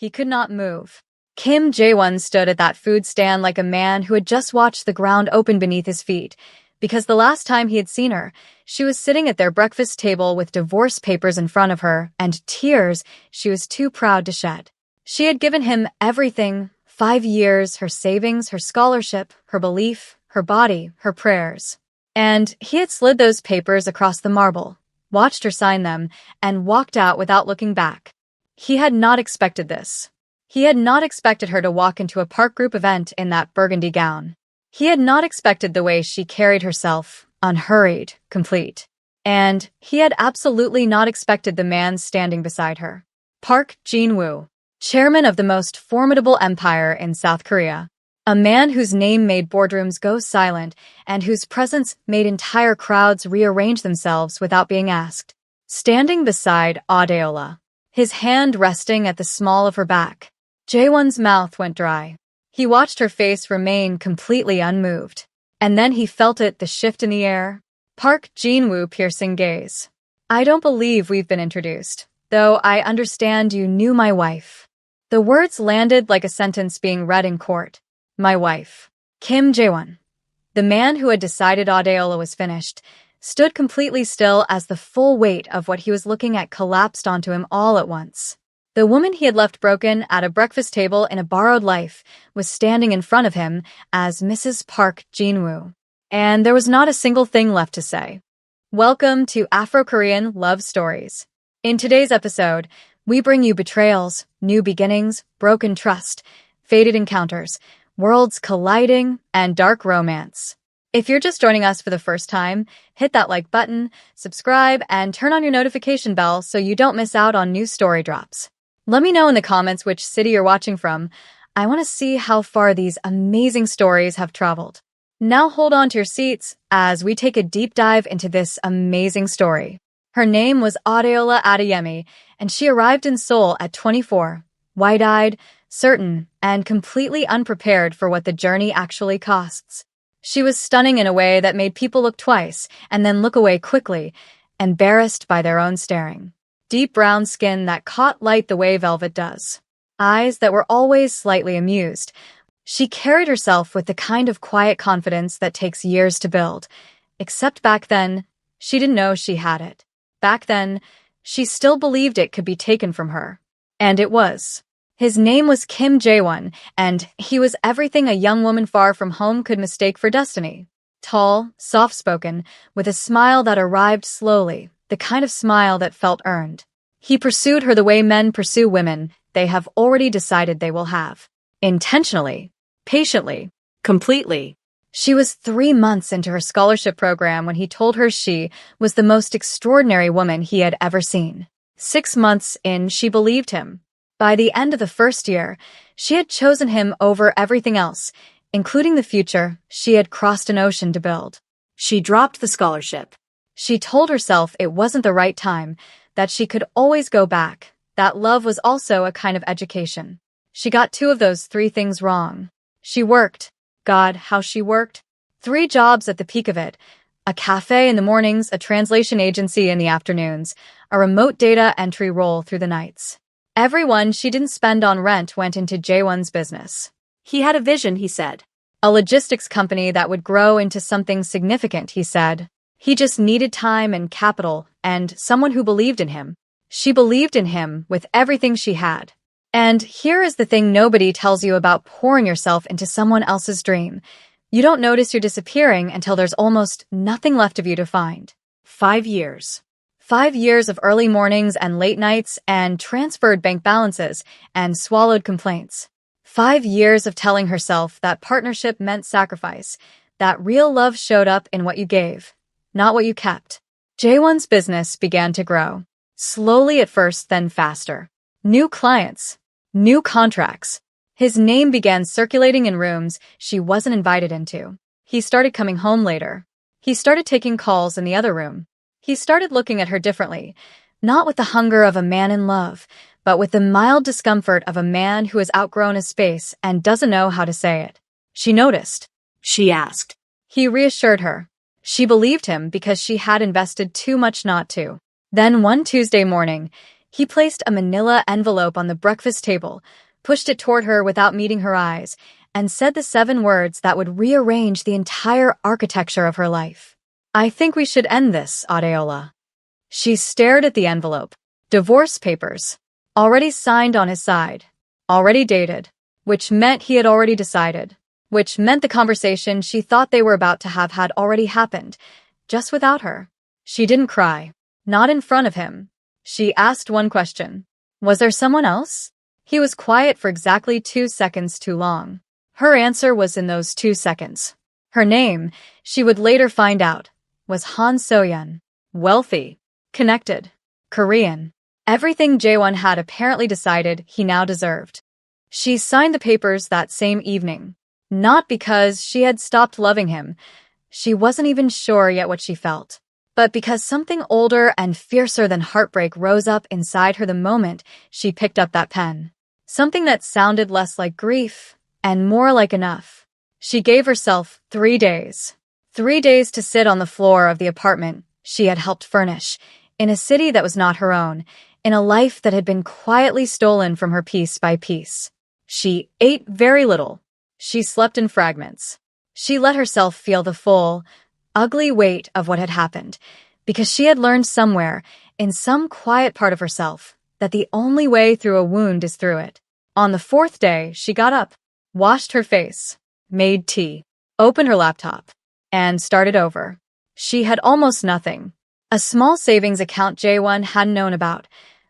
He could not move. Kim Jae-won stood at that food stand like a man who had just watched the ground open beneath his feet, because the last time he had seen her, she was sitting at their breakfast table with divorce papers in front of her and tears she was too proud to shed. She had given him everything, 5 years, her savings, her scholarship, her belief, her body, her prayers. And he had slid those papers across the marble, watched her sign them, and walked out without looking back. He had not expected this. He had not expected her to walk into a park group event in that burgundy gown. He had not expected the way she carried herself, unhurried, complete. And he had absolutely not expected the man standing beside her. Park Jin-woo, chairman of the most formidable empire in South Korea. A man whose name made boardrooms go silent and whose presence made entire crowds rearrange themselves without being asked. Standing beside Adeola, his hand resting at the small of her back. Jaewon's mouth went dry. He watched her face remain completely unmoved. And then he felt it, the shift in the air. Park Jin-woo piercing gaze. I don't believe we've been introduced, though I understand you knew my wife. The words landed like a sentence being read in court. My wife. Kim Jae-won, the man who had decided Adeola was finished, stood completely still as the full weight of what he was looking at collapsed onto him all at once. The woman he had left broken at a breakfast table in a borrowed life was standing in front of him as Mrs. Park Jin-woo. And there was not a single thing left to say. Welcome to Afro-Korean Love Stories. In today's episode, we bring you betrayals, new beginnings, broken trust, fated encounters, worlds colliding, and dark romance. If you're just joining us for the first time, hit that like button, subscribe, and turn on your notification bell so you don't miss out on new story drops. Let me know in the comments which city you're watching from. I want to see how far these amazing stories have traveled. Now hold on to your seats as we take a deep dive into this amazing story. Her name was Adeola Adeyemi, and she arrived in Seoul at 24, wide-eyed, certain, and completely unprepared for what the journey actually costs. She was stunning in a way that made people look twice and then look away quickly, embarrassed by their own staring. Deep brown skin that caught light the way velvet does. Eyes that were always slightly amused. She carried herself with the kind of quiet confidence that takes years to build. Except back then, she didn't know she had it. Back then, she still believed it could be taken from her. And it was. His name was Kim Jae-won, and he was everything a young woman far from home could mistake for destiny. Tall, soft-spoken, with a smile that arrived slowly, the kind of smile that felt earned. He pursued her the way men pursue women they have already decided they will have. Intentionally, patiently, completely. She was 3 months into her scholarship program when he told her she was the most extraordinary woman he had ever seen. 6 months in, she believed him. By the end of the first year, she had chosen him over everything else, including the future she had crossed an ocean to build. She dropped the scholarship. She told herself it wasn't the right time, that she could always go back, that love was also a kind of education. She got 2 of those 3 things wrong. She worked. God, how she worked. 3 jobs at the peak of it. A cafe in the mornings, a translation agency in the afternoons, a remote data entry role through the nights. Everyone she didn't spend on rent went into Jaewon's business. He had a vision, he said. A logistics company that would grow into something significant, he said. He just needed time and capital and someone who believed in him. She believed in him with everything she had. And here is the thing nobody tells you about pouring yourself into someone else's dream. You don't notice you're disappearing until there's almost nothing left of you to find. 5 years. 5 years of early mornings and late nights and transferred bank balances and swallowed complaints. 5 years of telling herself that partnership meant sacrifice, that real love showed up in what you gave, not what you kept. Jaewon's business began to grow. Slowly at first, then faster. New clients. New contracts. His name began circulating in rooms she wasn't invited into. He started coming home later. He started taking calls in the other room. He started looking at her differently, not with the hunger of a man in love, but with the mild discomfort of a man who has outgrown his space and doesn't know how to say it. She noticed. She asked. He reassured her. She believed him because she had invested too much not to. Then one Tuesday morning, He placed a manila envelope on the breakfast table, pushed it toward her without meeting her eyes, and said the 7 words that would rearrange the entire architecture of her life. "I think we should end this, Adeola." She stared at the envelope. Divorce papers. Already signed on his side. Already dated. Which meant he had already decided. Which meant the conversation she thought they were about to have had already happened, just without her. She didn't cry. Not in front of him. She asked one question. Was there someone else? He was quiet for exactly 2 seconds too long. Her answer was in those 2 seconds. Her name, she would later find out, was Han Soyeon. Wealthy. Connected. Korean. Everything Jaewon had apparently decided he now deserved. She signed the papers that same evening. Not because she had stopped loving him. She wasn't even sure yet what she felt. But because something older and fiercer than heartbreak rose up inside her the moment she picked up that pen. Something that sounded less like grief and more like enough. She gave herself 3 days. 3 days to sit on the floor of the apartment she had helped furnish, in a city that was not her own, in a life that had been quietly stolen from her piece by piece. She ate very little. She slept in fragments. She let herself feel the full, ugly weight of what had happened, because she had learned somewhere, in some quiet part of herself, that the only way through a wound is through it. On the 4th day, she got up, washed her face, made tea, opened her laptop, and started over. She had almost nothing. A small savings account Jaewon hadn't known about.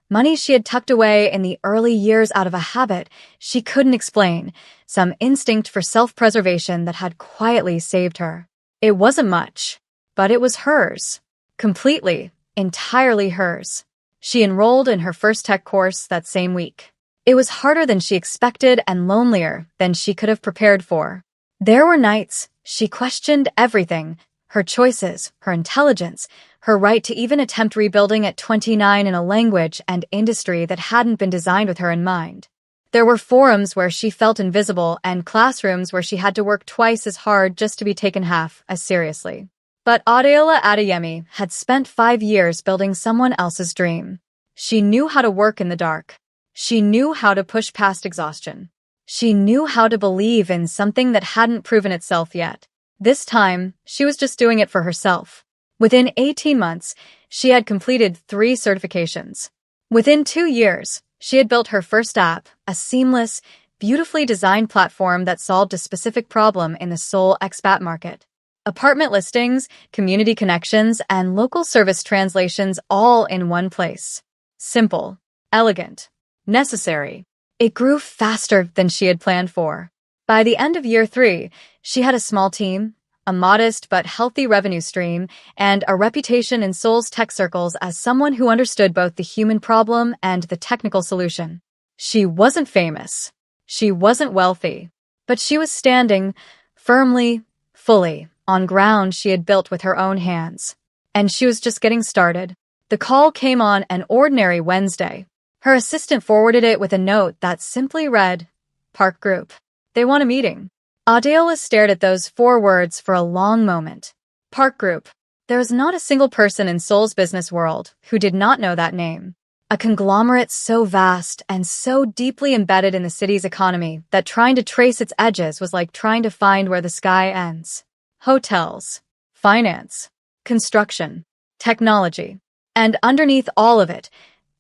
Money she had tucked away in the early years out of a habit she couldn't explain, some instinct for self-preservation that had quietly saved her. It wasn't much, but it was hers. Completely, entirely hers. She enrolled in her first tech course that same week. It was harder than she expected and lonelier than she could have prepared for. There were nights she questioned everything, her choices, her intelligence, her right to even attempt rebuilding at 29 in a language and industry that hadn't been designed with her in mind. There were forums where she felt invisible and classrooms where she had to work twice as hard just to be taken half as seriously. But Adeola Adeyemi had spent 5 years building someone else's dream. She knew how to work in the dark. She knew how to push past exhaustion. She knew how to believe in something that hadn't proven itself yet. This time, she was just doing it for herself. Within 18 months, she had completed 3 certifications. Within 2 years, she had built her first app, a seamless, beautifully designed platform that solved a specific problem in the Seoul expat market. Apartment listings, community connections, and local service translations all in one place. Simple, elegant, necessary. It grew faster than she had planned for. By the end of year 3, she had a small team, a modest but healthy revenue stream, and a reputation in Seoul's tech circles as someone who understood both the human problem and the technical solution. She wasn't famous. She wasn't wealthy. But she was standing, firmly, fully, on ground she had built with her own hands. And she was just getting started. The call came on an ordinary Wednesday. Her assistant forwarded it with a note that simply read, "Park Group. They want a meeting." Adeola stared at those 4 words for a long moment. Park Group. There was not a single person in Seoul's business world who did not know that name. A conglomerate so vast and so deeply embedded in the city's economy that trying to trace its edges was like trying to find where the sky ends. Hotels, finance, construction, technology. And underneath all of it,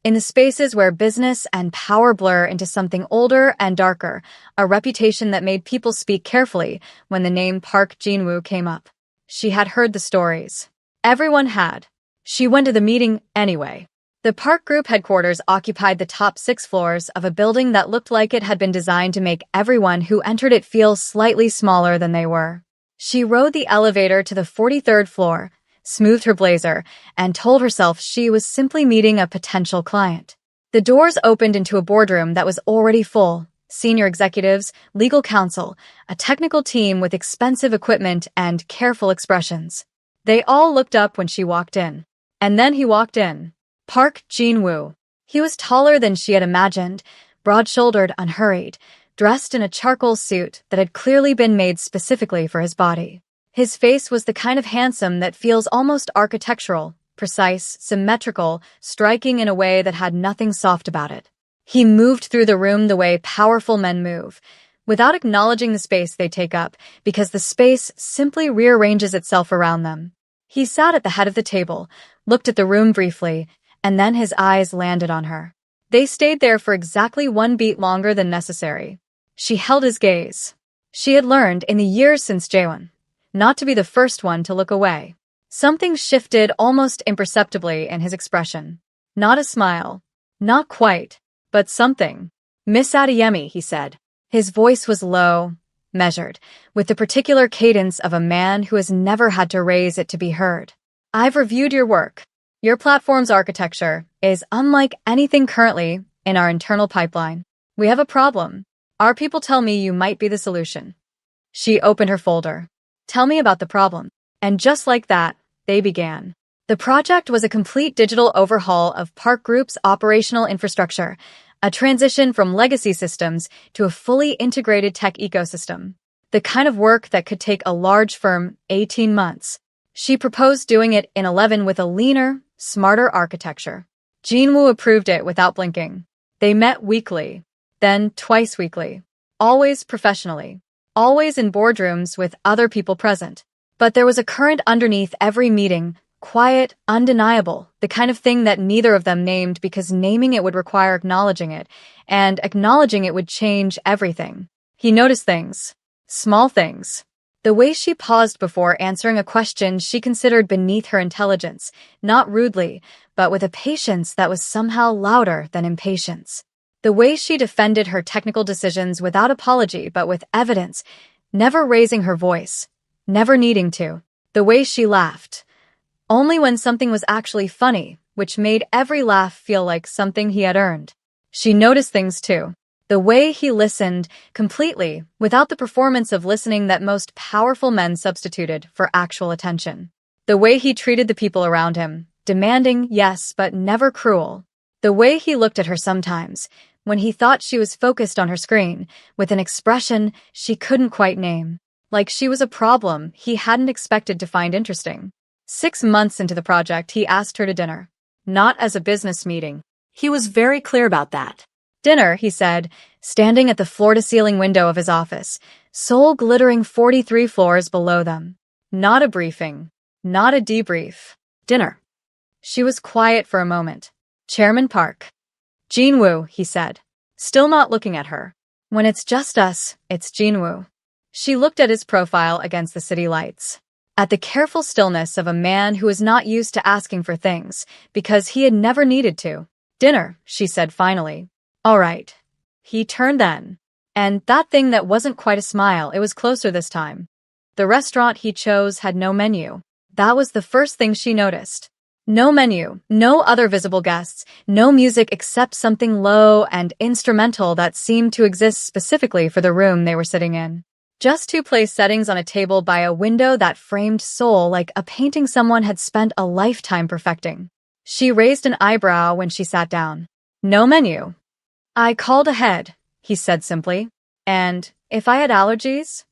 in the spaces where business and power blur into something older and darker, a reputation that made people speak carefully when the name Park Jin-woo came up. She had heard the stories. Everyone had. She went to the meeting anyway. The Park Group headquarters occupied the top 6 floors of a building that looked like it had been designed to make everyone who entered it feel slightly smaller than they were. She rode the elevator to the 43rd floor, smoothed her blazer, and told herself she was simply meeting a potential client. The doors opened into a boardroom that was already full. Senior executives, legal counsel, a technical team with expensive equipment and careful expressions. They all looked up when she walked in. And then he walked in. Park Jin-woo. He was taller than she had imagined, broad-shouldered, unhurried, dressed in a charcoal suit that had clearly been made specifically for his body. His face was the kind of handsome that feels almost architectural, precise, symmetrical, striking in a way that had nothing soft about it. He moved through the room the way powerful men move, without acknowledging the space they take up, because the space simply rearranges itself around them. He sat at the head of the table, looked at the room briefly, and then his eyes landed on her. They stayed there for exactly 1 beat longer than necessary. She held his gaze. She had learned, in the years since Jaewon, not to be the first one to look away. Something shifted almost imperceptibly in his expression. Not a smile. Not quite. But something. "Miss Adeyemi," he said. His voice was low, measured, with the particular cadence of a man who has never had to raise it to be heard. "I've reviewed your work. Your platform's architecture is unlike anything currently in our internal pipeline. We have a problem. Our people tell me you might be the solution." She opened her folder. "Tell me about the problem." And just like that, they began. The project was a complete digital overhaul of Park Group's operational infrastructure, a transition from legacy systems to a fully integrated tech ecosystem. The kind of work that could take a large firm 18 months. She proposed doing it in 11 with a leaner, smarter architecture. Jinwoo approved it without blinking. They met weekly, then twice weekly. Always professionally. Always in boardrooms with other people present. But there was a current underneath every meeting, quiet, undeniable, the kind of thing that neither of them named because naming it would require acknowledging it, and acknowledging it would change everything. He noticed things. Small things. The way she paused before answering a question she considered beneath her intelligence, not rudely, but with a patience that was somehow louder than impatience. The way she defended her technical decisions without apology but with evidence, never raising her voice, never needing to. The way she laughed. Only when something was actually funny, which made every laugh feel like something he had earned. She noticed things too. The way he listened, completely, without the performance of listening that most powerful men substituted for actual attention. The way he treated the people around him, demanding, yes, but never cruel. The way he looked at her sometimes, when he thought she was focused on her screen, with an expression she couldn't quite name. Like she was a problem he hadn't expected to find interesting. 6 months into the project, he asked her to dinner. Not as a business meeting. He was very clear about that. "Dinner," he said, standing at the floor-to-ceiling window of his office, Seoul glittering 43 floors below them. Not a briefing. Not a debrief. Dinner. She was quiet for a moment. "Chairman Park." "Jinwoo," he said, still not looking at her. "When it's just us, it's Jinwoo." She looked at his profile against the city lights. At the careful stillness of a man who was not used to asking for things, because he had never needed to. "Dinner," she said finally. "All right." He turned then. And that thing that wasn't quite a smile, it was closer this time. The restaurant he chose had no menu. That was the first thing she noticed. No menu, no other visible guests, no music except something low and instrumental that seemed to exist specifically for the room they were sitting in. Just 2 place settings on a table by a window that framed Seoul like a painting someone had spent a lifetime perfecting. She raised an eyebrow when she sat down. "No menu." "I called ahead," he said simply. "And if I had allergies?"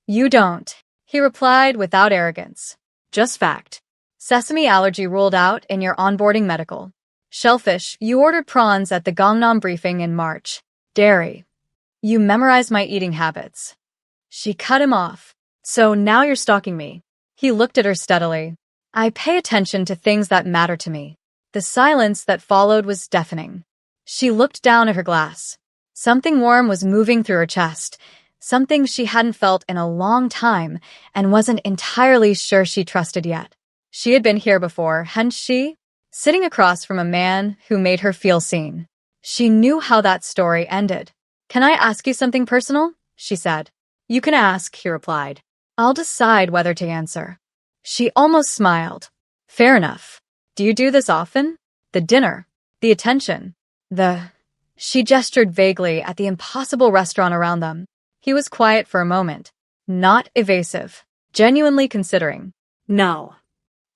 "You don't," he replied without arrogance. "Just fact. Sesame allergy ruled out in your onboarding medical. Shellfish, you ordered prawns at the Gangnam briefing in March. Dairy. You memorized my eating habits." She cut him off. "So now you're stalking me." He looked at her steadily. "I pay attention to things that matter to me." The silence that followed was deafening. She looked down at her glass. Something warm was moving through her chest, something she hadn't felt in a long time and wasn't entirely sure she trusted yet. She had been here before, hadn't she? Sitting across from a man who made her feel seen. She knew how that story ended. "Can I ask you something personal?" she said. "You can ask," he replied. "I'll decide whether to answer." She almost smiled. "Fair enough. Do you do this often? The dinner, the attention, She gestured vaguely at the impossible restaurant around them. He was quiet for a moment. Not evasive. Genuinely considering. "No.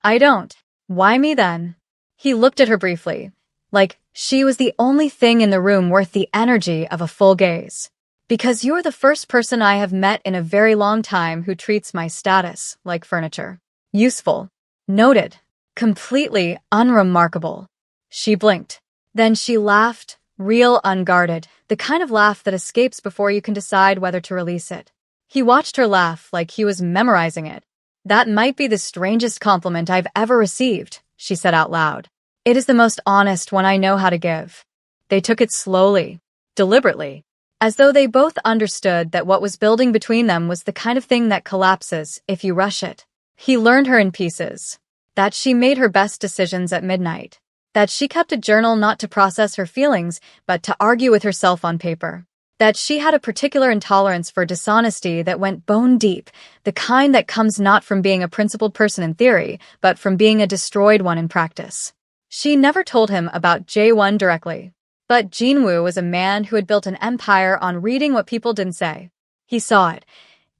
I don't." "Why me then?" He looked at her briefly, like she was the only thing in the room worth the energy of a full gaze. "Because you're the first person I have met in a very long time who treats my status like furniture. Useful. Noted. Completely unremarkable. She blinked. Then she laughed, real unguarded, the kind of laugh that escapes before you can decide whether to release it. He watched her laugh like he was memorizing it. That might be the strangest compliment I've ever received, she said out loud. It is the most honest one I know how to give. They took it slowly, deliberately, as though they both understood that what was building between them was the kind of thing that collapses if you rush it. He learned her in pieces. That she made her best decisions at midnight. That she kept a journal not to process her feelings, but to argue with herself on paper. That she had a particular intolerance for dishonesty that went bone deep, the kind that comes not from being a principled person in theory, but from being a destroyed one in practice. She never told him about Jae-won directly. But Jinwoo was a man who had built an empire on reading what people didn't say. He saw it,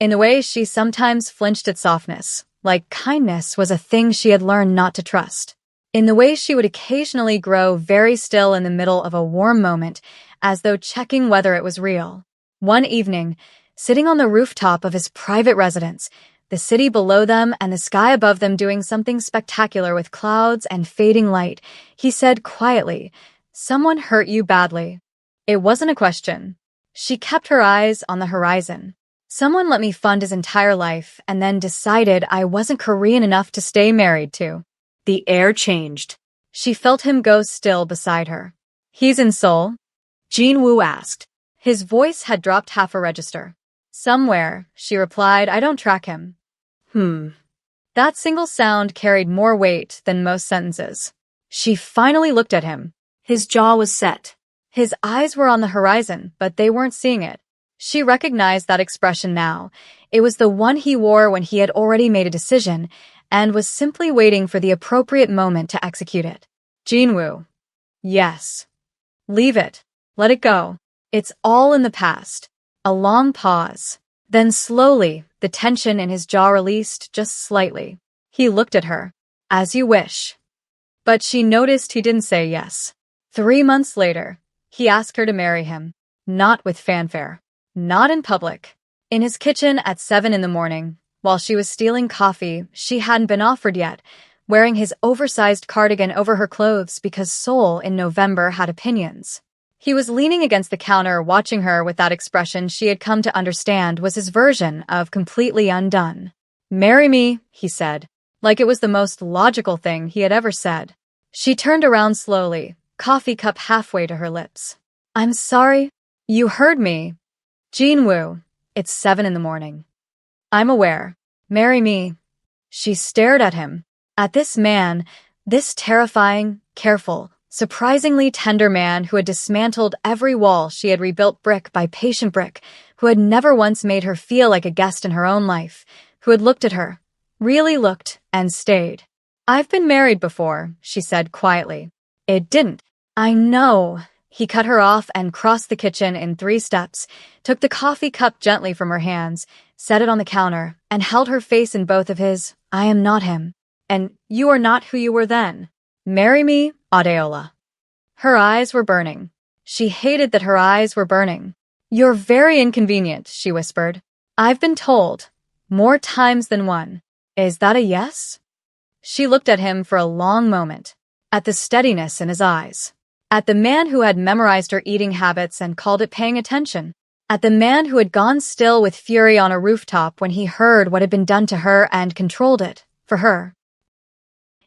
in the way she sometimes flinched at softness, like kindness was a thing she had learned not to trust. In the way she would occasionally grow very still in the middle of a warm moment, as though checking whether it was real. One evening, sitting on the rooftop of his private residence, the city below them and the sky above them doing something spectacular with clouds and fading light, he said quietly, "Someone hurt you badly." It wasn't a question. She kept her eyes on the horizon. Someone let me fund his entire life and then decided I wasn't Korean enough to stay married to. The air changed. She felt him go still beside her. "He's in Seoul?" Jinwoo asked. His voice had dropped half a register. "Somewhere," she replied. "I don't track him." That single sound carried more weight than most sentences. She finally looked at him. His jaw was set. His eyes were on the horizon, but they weren't seeing it. She recognized that expression now. It was the one he wore when he had already made a decision and was simply waiting for the appropriate moment to execute it. "Jinwoo." "Yes." "Leave it. Let it go. It's all in the past." A long pause. Then slowly, the tension in his jaw released just slightly. He looked at her. "As you wish." But she noticed he didn't say yes. 3 months later, he asked her to marry him. Not with fanfare. Not in public. In his kitchen at 7 in the morning, while she was stealing coffee she hadn't been offered yet, wearing his oversized cardigan over her clothes because Seoul in November had opinions. He was leaning against the counter watching her with that expression she had come to understand was his version of completely undone. "Marry me," he said, like it was the most logical thing he had ever said. She turned around slowly, coffee cup halfway to her lips. "I'm sorry. You heard me." "Jinwoo, it's 7 in the morning." "I'm aware. Marry me." She stared at him. At this man, this terrifying, careful, surprisingly tender man who had dismantled every wall she had rebuilt brick by patient brick, who had never once made her feel like a guest in her own life, who had looked at her, really looked, and stayed. "I've been married before," she said quietly. "It didn't." "I know." He cut her off and crossed the kitchen in 3 steps, took the coffee cup gently from her hands, set it on the counter, and held her face in both of his. "I am not him. And you are not who you were then. Marry me, Adeola." Her eyes were burning. She hated that her eyes were burning. "You're very inconvenient," she whispered. "I've been told. More times than one. Is that a yes?" She looked at him for a long moment. At the steadiness in his eyes. At the man who had memorized her eating habits and called it paying attention. At the man who had gone still with fury on a rooftop when he heard what had been done to her and controlled it, for her.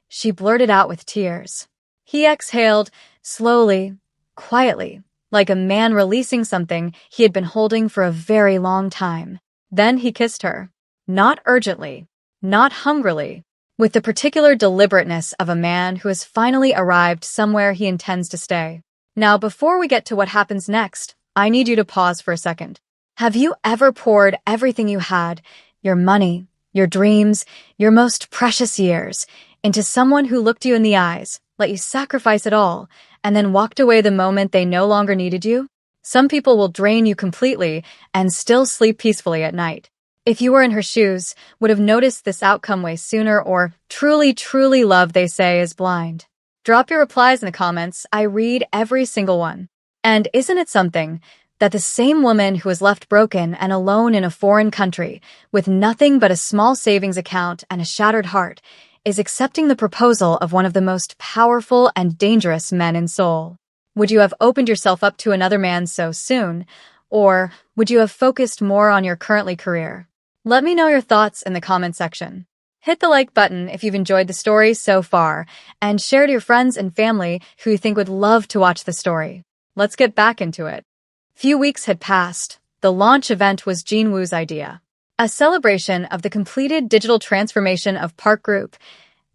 She blurted out with tears. He exhaled, slowly, quietly, like a man releasing something he had been holding for a very long time. Then he kissed her. Not urgently, not hungrily, with the particular deliberateness of a man who has finally arrived somewhere he intends to stay. "Now, before we get to what happens next, I need you to pause for a second. Have you ever poured everything you had, your money, your dreams, your most precious years, into someone who looked you in the eyes, let you sacrifice it all, and then walked away the moment they no longer needed you? Some people will drain you completely and still sleep peacefully at night. If you were in her shoes, would have noticed this outcome way sooner, or truly, truly love, they say, is blind. Drop your replies in the comments. I read every single one. And isn't it something that the same woman who was left broken and alone in a foreign country, with nothing but a small savings account and a shattered heart, is accepting the proposal of one of the most powerful and dangerous men in Seoul. Would you have opened yourself up to another man so soon, or would you have focused more on your currently career? Let me know your thoughts in the comment section. Hit the like button if you've enjoyed the story so far, and share to your friends and family who you think would love to watch the story. Let's get back into it. Few weeks had passed. The launch event was Jinwoo's idea. A celebration of the completed digital transformation of Park Group.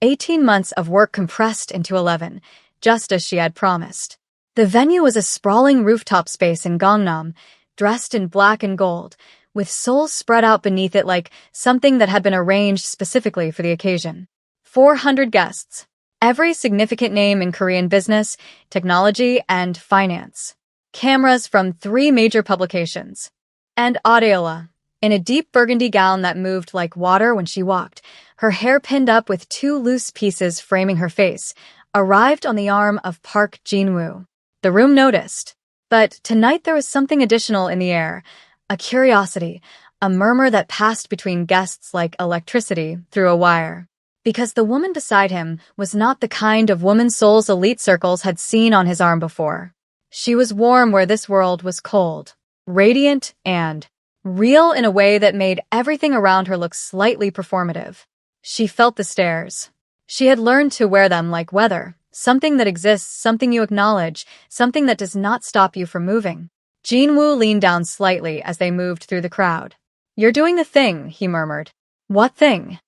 18 months of work compressed into 11, just as she had promised. The venue was a sprawling rooftop space in Gangnam, dressed in black and gold, with Seoul spread out beneath it like something that had been arranged specifically for the occasion. 400 guests. Every significant name in Korean business, technology, and finance. Cameras from 3 major publications. And Adeola, in a deep burgundy gown that moved like water when she walked, her hair pinned up with 2 loose pieces framing her face, arrived on the arm of Park Jinwoo. The room noticed. But tonight there was something additional in the air, a curiosity, a murmur that passed between guests like electricity through a wire. Because the woman beside him was not the kind of woman Seoul's elite circles had seen on his arm before. She was warm where this world was cold, radiant, and real in a way that made everything around her look slightly performative. She felt the stares. She had learned to wear them like weather, something that exists, something you acknowledge, something that does not stop you from moving. Jinwoo leaned down slightly as they moved through the crowd. "You're doing the thing," he murmured. "What thing?"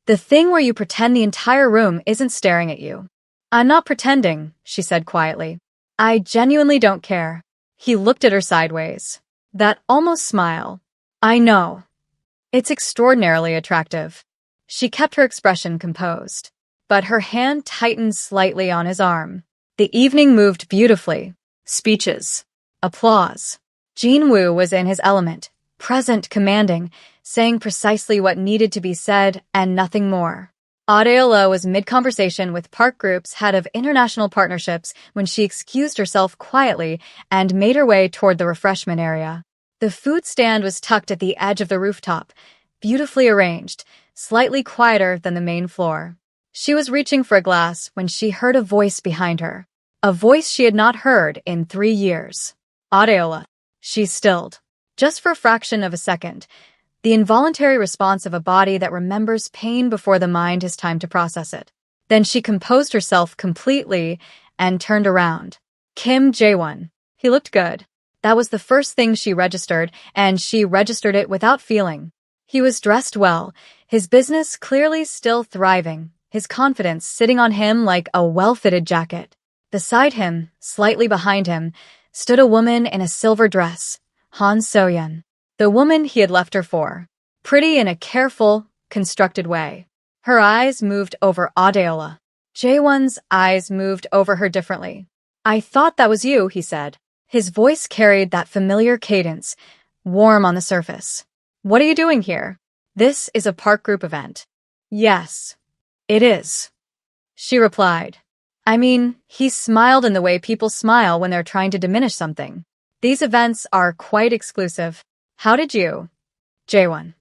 "The thing where you pretend the entire room isn't staring at you." "I'm not pretending," she said quietly. "I genuinely don't care." He looked at her sideways. That almost smile. "I know. It's extraordinarily attractive." She kept her expression composed, but her hand tightened slightly on his arm. The evening moved beautifully. Speeches. Applause. Jinwoo was in his element, present, commanding, saying precisely what needed to be said and nothing more. Adeola was mid-conversation with Park Group's head of international partnerships when she excused herself quietly and made her way toward the refreshment area. The food stand was tucked at the edge of the rooftop, beautifully arranged, slightly quieter than the main floor. She was reaching for a glass when she heard a voice behind her, a voice she had not heard in 3 years. "Adeola." She stilled, just for a fraction of a second, the involuntary response of a body that remembers pain before the mind has time to process it. Then she composed herself completely and turned around. Kim Jae-won. He looked good. That was the first thing she registered, and she registered it without feeling. He was dressed well, his business clearly still thriving, his confidence sitting on him like a well-fitted jacket. Beside him, slightly behind him, stood a woman in a silver dress, Han So-yeon. The woman he had left her for. Pretty in a careful, constructed way. Her eyes moved over Adeola. Jae-won's eyes moved over her differently. "I thought that was you," he said. His voice carried that familiar cadence, warm on the surface. "What are you doing here?" "This is a Park Group event." "Yes, it is," she replied. I mean, he smiled in the way people smile when they're trying to diminish something. "These events are quite exclusive." "How did you?" Jae-won.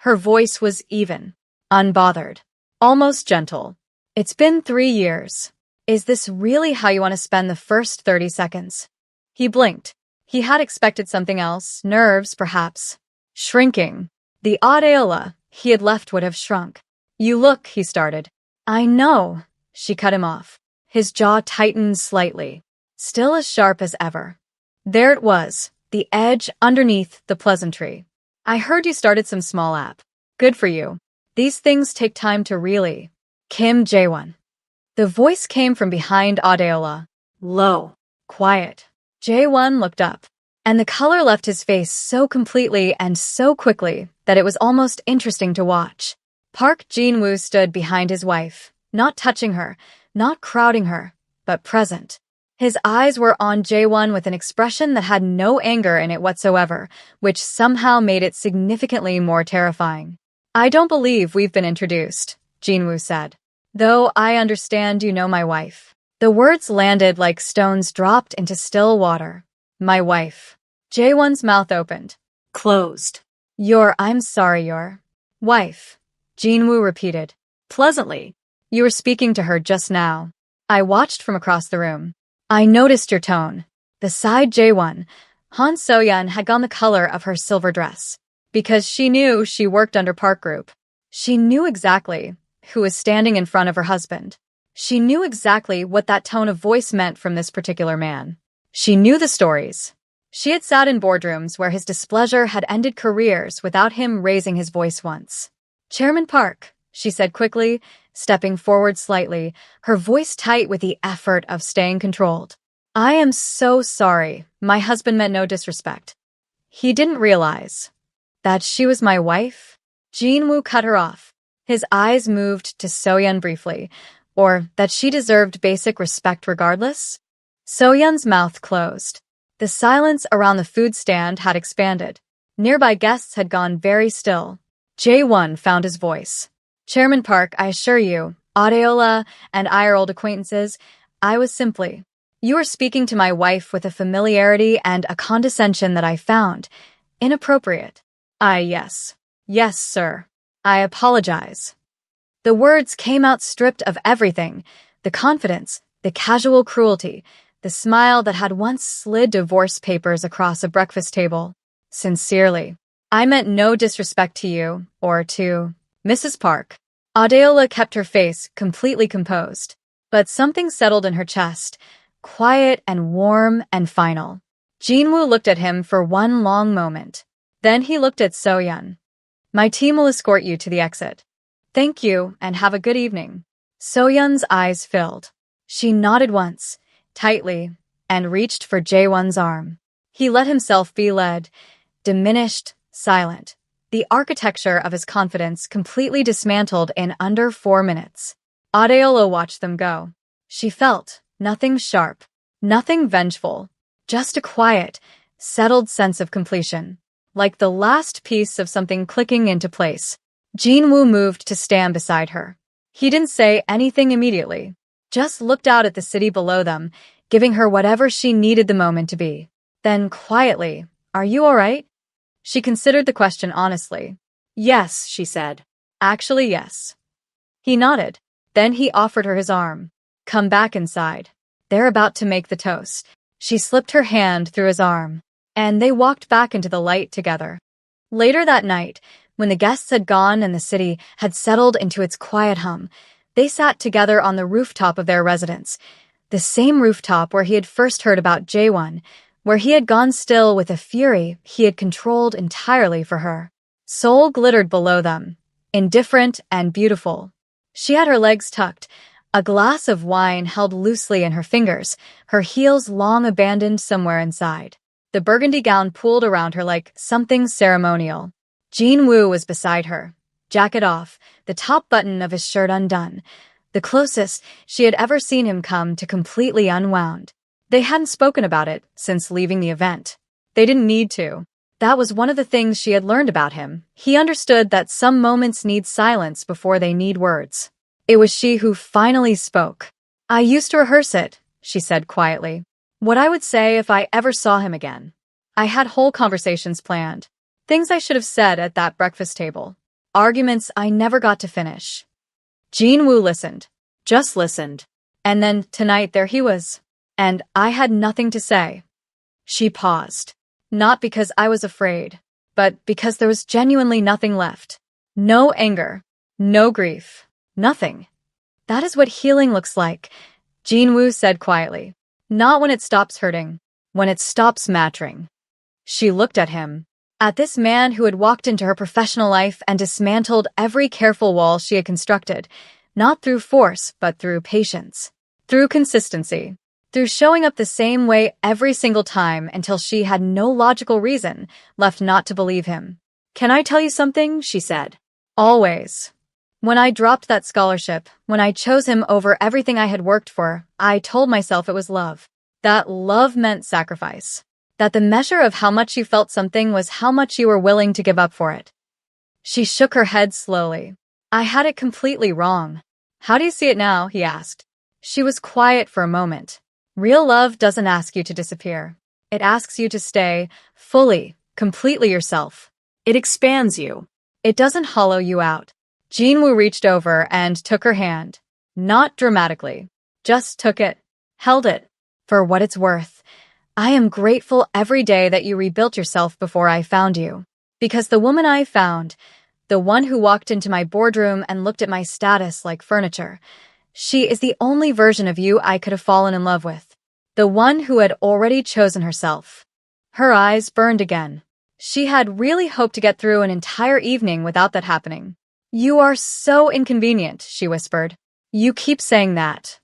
Her voice was even, unbothered, almost gentle. "It's been 3 years. Is this really how you want to spend the first 30 seconds? He blinked. He had expected something else, nerves, perhaps. Shrinking. The Adeola he had left would have shrunk. "You look," he started. "I know," she cut him off. His jaw tightened slightly, still as sharp as ever. There it was, the edge underneath the pleasantry. "I heard you started some small app. Good for you. These things take time to really." Kim Jae-won. The voice came from behind Adeola. Low. Quiet. Jae-won looked up, and the color left his face so completely and so quickly that it was almost interesting to watch. Park Jin-woo stood behind his wife, not touching her, not crowding her, but present. His eyes were on Jae-won with an expression that had no anger in it whatsoever, which somehow made it significantly more terrifying. "I don't believe we've been introduced," Jin-woo said. "Though I understand you know my wife." The words landed like stones dropped into still water. "My wife." Jae-won's mouth opened. Closed. I'm sorry, your wife," Jin-woo repeated. Pleasantly. You were speaking to her just now. I watched from across the room. I noticed your tone. Beside Jaewon, Han Soyeon had gone the color of her silver dress. Because she knew she worked under Park Group. She knew exactly who was standing in front of her husband. She knew exactly what that tone of voice meant from this particular man. She knew the stories. She had sat in boardrooms where his displeasure had ended careers without him raising his voice once. Chairman Park, she said quickly, stepping forward slightly, her voice tight with the effort of staying controlled. I am so sorry. My husband meant no disrespect. He didn't realize that she was my wife? Jin-woo cut her off. His eyes moved to Soyeon briefly, or that she deserved basic respect regardless? Soyeon's mouth closed. The silence around the food stand had expanded. Nearby guests had gone very still. Jae-won found his voice. Chairman Park, I assure you, Adeola and I are old acquaintances. I was simply. You were speaking to my wife with a familiarity and a condescension that I found inappropriate. Yes. Yes, sir. I apologize. The words came out stripped of everything, the confidence, the casual cruelty, the smile that had once slid divorce papers across a breakfast table. Sincerely. I meant no disrespect to you, or to Mrs. Park. Adeola kept her face completely composed, but something settled in her chest, quiet and warm and final. Jin-woo looked at him for one long moment. Then he looked at Soyeon. My team will escort you to the exit. Thank you, and have a good evening. Soyeon's eyes filled. She nodded once, tightly, and reached for Jaewon's arm. He let himself be led, diminished, silent. The architecture of his confidence completely dismantled in under 4 minutes. Adeola watched them go. She felt nothing sharp, nothing vengeful, just a quiet, settled sense of completion. Like the last piece of something clicking into place. Jin-woo moved to stand beside her. He didn't say anything immediately, just looked out at the city below them, giving her whatever she needed the moment to be. Then quietly, are you all right? She considered the question honestly. Yes, she said. Actually, yes. He nodded. Then he offered her his arm. Come back inside. They're about to make the toast. She slipped her hand through his arm, and they walked back into the light together. Later that night, when the guests had gone and the city had settled into its quiet hum, they sat together on the rooftop of their residence, the same rooftop where he had first heard about Jaewon, where he had gone still with a fury he had controlled entirely for her. Seoul glittered below them, indifferent and beautiful. She had her legs tucked, a glass of wine held loosely in her fingers, her heels long abandoned somewhere inside. The burgundy gown pooled around her like something ceremonial. Jin-woo was beside her, jacket off, the top button of his shirt undone, the closest she had ever seen him come to completely unwound. They hadn't spoken about it since leaving the event. They didn't need to. That was one of the things she had learned about him. He understood that some moments need silence before they need words. It was she who finally spoke. I used to rehearse it, she said quietly. What I would say if I ever saw him again. I had whole conversations planned. Things I should have said at that breakfast table. Arguments I never got to finish. Jin-woo listened. Just listened. And then, tonight, there he was. And I had nothing to say. She paused. Not because I was afraid, but because there was genuinely nothing left. No anger. No grief. Nothing. That is what healing looks like, Jin-woo said quietly. Not when it stops hurting. When it stops mattering. She looked at him. At this man who had walked into her professional life and dismantled every careful wall she had constructed, not through force, but through patience, through consistency, through showing up the same way every single time until she had no logical reason left not to believe him. Can I tell you something? She said. Always. When I dropped that scholarship, when I chose him over everything I had worked for, I told myself it was love. That love meant sacrifice. That the measure of how much you felt something was how much you were willing to give up for it. She shook her head slowly. I had it completely wrong. How do you see it now? He asked. She was quiet for a moment. Real love doesn't ask you to disappear. It asks you to stay, fully, completely yourself. It expands you. It doesn't hollow you out. Jin-woo reached over and took her hand. Not dramatically. Just took it. Held it. For what it's worth. I am grateful every day that you rebuilt yourself before I found you. Because the woman I found, the one who walked into my boardroom and looked at my status like furniture, she is the only version of you I could have fallen in love with. The one who had already chosen herself. Her eyes burned again. She had really hoped to get through an entire evening without that happening. You are so inconvenient, she whispered. You keep saying that.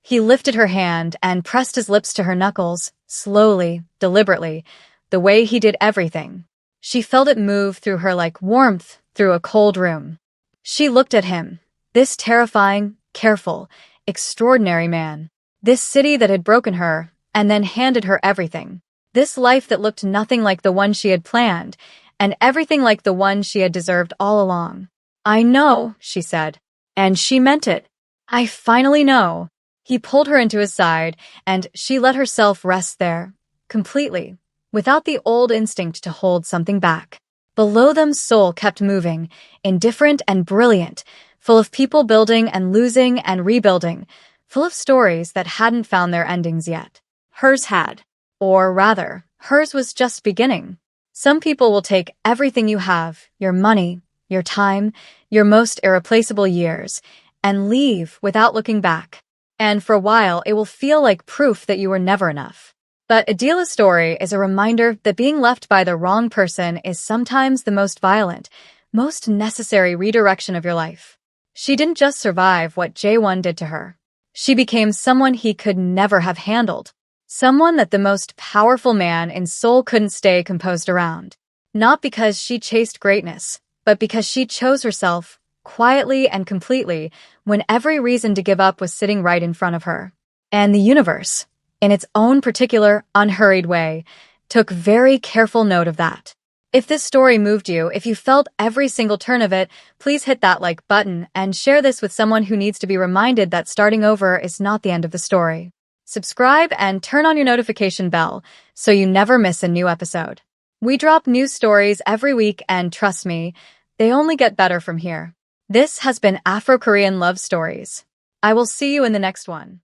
He lifted her hand and pressed his lips to her knuckles, slowly, deliberately, the way he did everything. She felt it move through her like warmth through a cold room. She looked at him, this terrifying, careful, extraordinary man. This city that had broken her, and then handed her everything. This life that looked nothing like the one she had planned, and everything like the one she had deserved all along. I know, she said. And she meant it. I finally know. He pulled her into his side, and she let herself rest there, completely, without the old instinct to hold something back. Below them, soul kept moving, indifferent and brilliant, full of people building and losing and rebuilding, full of stories that hadn't found their endings yet. Hers had. Or rather, hers was just beginning. Some people will take everything you have, your money, your time, your most irreplaceable years, and leave without looking back. And for a while, it will feel like proof that you were never enough. But Adila's story is a reminder that being left by the wrong person is sometimes the most violent, most necessary redirection of your life. She didn't just survive what J1 did to her. She became someone he could never have handled. Someone that the most powerful man in Seoul couldn't stay composed around. Not because she chased greatness, but because she chose herself, quietly and completely, when every reason to give up was sitting right in front of her. And the universe, in its own particular, unhurried way, took very careful note of that. If this story moved you, if you felt every single turn of it, please hit that like button and share this with someone who needs to be reminded that starting over is not the end of the story. Subscribe and turn on your notification bell so you never miss a new episode. We drop new stories every week and trust me, they only get better from here. This has been Afro-Korean Love Stories. I will see you in the next one.